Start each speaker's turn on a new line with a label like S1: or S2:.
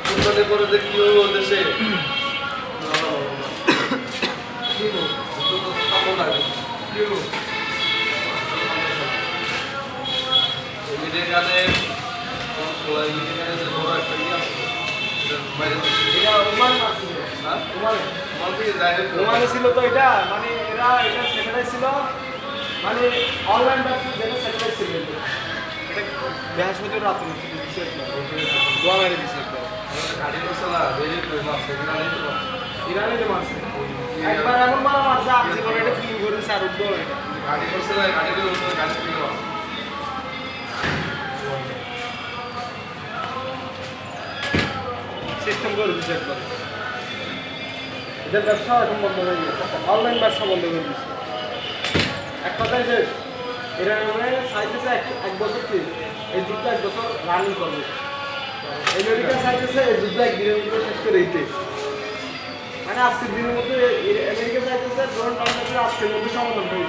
S1: কোরবানি করে যে কি হলো দেশে
S2: ছিল তো এটা মানে এরা এটা স্যাটেলাইট ছিল মানে অনলাইন ব্যবসা যেটা স্যাটেলাইট ছিল এটা বৃহস্পতি রাত্রে দোয়া মেরে দিচ্ছে ইরানে যে মারছে একবার এমন মারা মারছে আর জীবনে এটা ফিল্ম করেছে আর উঠবো এটা
S1: গাড়ি করছে না গাড়ি
S2: সিস্টেম করে দিচ্ছে একবার এদের ব্যবসা এখন বন্ধ হয়ে গেছে অনলাইন ব্যবসা বন্ধ করে দিচ্ছে এক কথায় যে এরা মানে চাইতেছে এক বছর কি এই যুদ্ধ এক বছর রানিং করবে আমেরিকা চাইতেছে এই যুদ্ধ একদিনের মধ্যে শেষ করে দিতে মানে আজকের দিনের মধ্যে আমেরিকা চাইতেছে ডোনাল্ড ট্রাম্পের আজকের মধ্যে সমাধান হয়ে